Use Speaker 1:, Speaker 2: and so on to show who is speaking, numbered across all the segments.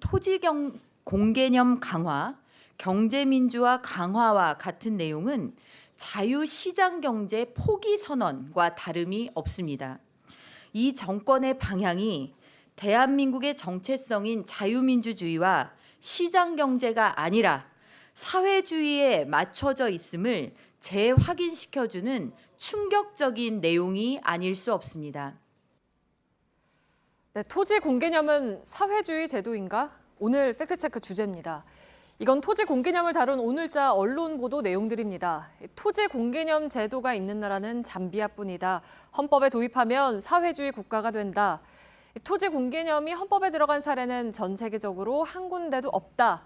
Speaker 1: 토지 공개념 강화, 경제민주화 강화와 같은 내용은 자유시장경제 포기 선언과 다름이 없습니다. 이 정권의 방향이 대한민국의 정체성인 자유민주주의와 시장경제가 아니라 사회주의에 맞춰져 있음을 재확인시켜주는 충격적인 내용이 아닐 수 없습니다.
Speaker 2: 네, 토지 공개념은 사회주의 제도인가? 오늘 팩트체크 주제입니다. 이건 토지 공개념을 다룬 오늘자 언론 보도 내용들입니다. 토지 공개념 제도가 있는 나라는 잠비아뿐이다. 헌법에 도입하면 사회주의 국가가 된다. 토지 공개념이 헌법에 들어간 사례는 전 세계적으로 한 군데도 없다.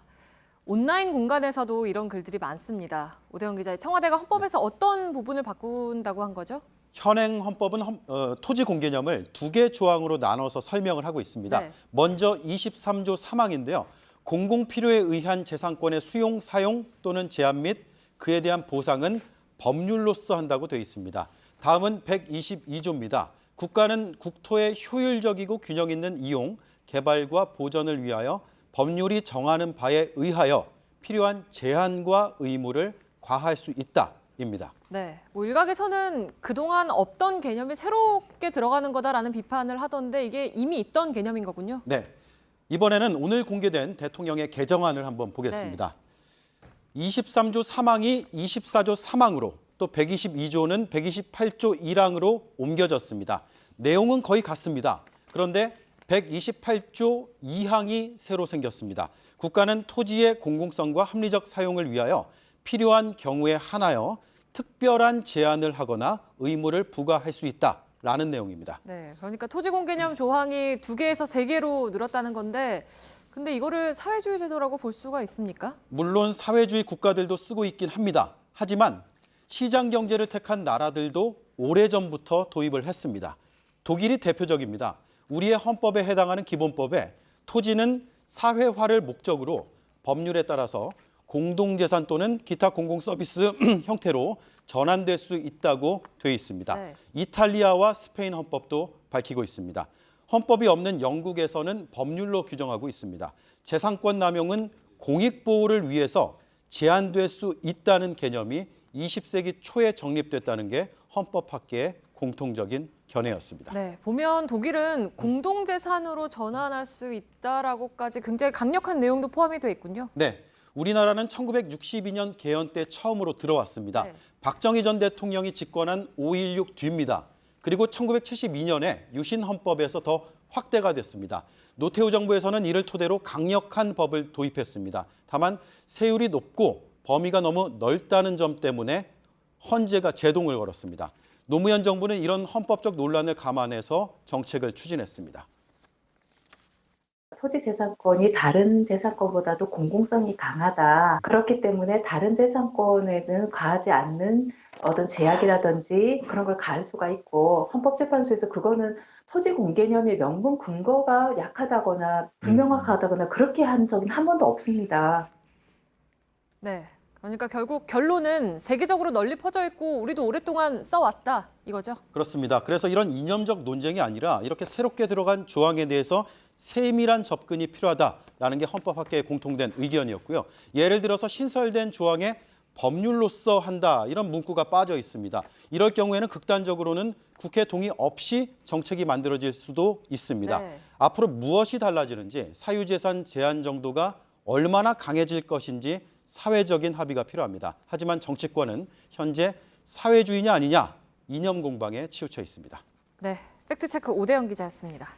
Speaker 2: 온라인 공간에서도 이런 글들이 많습니다. 오대영 기자, 청와대가 헌법에서 어떤 부분을 바꾼다고 한 거죠?
Speaker 3: 현행 헌법은 토지 공개념을 두 개 조항으로 나눠서 설명을 하고 있습니다.
Speaker 2: 네.
Speaker 3: 먼저 23조 3항인데요. 공공 필요에 의한 재산권의 수용, 사용 또는 제한 및 그에 대한 보상은 법률로서 한다고 되어 있습니다. 다음은 122조입니다. 국가는 국토의 효율적이고 균형 있는 이용, 개발과 보전을 위하여 법률이 정하는 바에 의하여 필요한 제한과 의무를 과할 수 있다입니다.
Speaker 2: 네, 일각에서는 그동안 없던 개념이 새롭게 들어가는 거다라는 비판을 하던데 이게 이미 있던 개념인 거군요.
Speaker 3: 네, 이번에는 오늘 공개된 대통령의 개정안을 한번 보겠습니다. 23조 3항이 24조 3항으로 또 122조는 128조 1항으로 옮겨졌습니다. 내용은 거의 같습니다. 그런데 128조 2항이 새로 생겼습니다. 국가는 토지의 공공성과 합리적 사용을 위하여 필요한 경우에 한하여 특별한 제한을 하거나 의무를 부과할 수 있다라는 내용입니다.
Speaker 2: 네, 그러니까 토지 공개념 조항이 2개에서 3개로 늘었다는 건데 근데 이거를 사회주의 제도라고 볼 수가 있습니까?
Speaker 3: 물론 사회주의 국가들도 쓰고 있긴 합니다. 하지만 시장 경제를 택한 나라들도 오래전부터 도입을 했습니다. 독일이 대표적입니다. 우리의 헌법에 해당하는 기본법에 토지는 사회화를 목적으로 법률에 따라서 공동재산 또는 기타 공공서비스 형태로 전환될 수 있다고 되어 있습니다.
Speaker 2: 네.
Speaker 3: 이탈리아와 스페인 헌법도 밝히고 있습니다. 헌법이 없는 영국에서는 법률로 규정하고 있습니다. 재산권 남용은 공익보호를 위해서 제한될 수 있다는 개념이 20세기 초에 정립됐다는 게 헌법학계의 공통적인 견해였습니다.
Speaker 2: 네, 보면 독일은 공동재산으로 전환할 수 있다라고까지 굉장히 강력한 내용도 포함이 돼 있군요.
Speaker 3: 네, 우리나라는 1962년 개헌 때 처음으로 들어왔습니다.
Speaker 2: 네.
Speaker 3: 박정희 전 대통령이 집권한 5.16 뒤입니다. 그리고 1972년에 유신 헌법에서 더 확대가 됐습니다. 노태우 정부에서는 이를 토대로 강력한 법을 도입했습니다. 다만 세율이 높고 범위가 너무 넓다는 점 때문에 헌재가 제동을 걸었습니다. 노무현 정부는 이런 헌법적 논란을 감안해서 정책을 추진했습니다.
Speaker 4: 토지 재산권이 다른 재산권보다도 공공성이 강하다. 그렇기 때문에 다른 재산권에는 가하지 않는 어떤 제약이라든지 그런 걸 가할 수가 있고 헌법재판소에서 그거는 토지 공개념의 명분 근거가 약하다거나 불명확하다거나 그렇게 한 적은 한 번도 없습니다.
Speaker 2: 네, 그러니까 결국 결론은 세계적으로 널리 퍼져 있고 우리도 오랫동안 써왔다 이거죠?
Speaker 3: 그렇습니다. 그래서 이런 이념적 논쟁이 아니라 이렇게 새롭게 들어간 조항에 대해서 세밀한 접근이 필요하다라는 게 헌법학계의 공통된 의견이었고요. 예를 들어서 신설된 조항에 법률로서 한다 이런 문구가 빠져 있습니다. 이럴 경우에는 극단적으로는 국회 동의 없이 정책이 만들어질 수도 있습니다.
Speaker 2: 네.
Speaker 3: 앞으로 무엇이 달라지는지 사유재산 제한 정도가 얼마나 강해질 것인지 사회적인 합의가 필요합니다. 하지만 정치권은 현재 사회주의냐 아니냐 이념 공방에 치우쳐 있습니다.
Speaker 2: 네, 팩트체크 오대영 기자였습니다.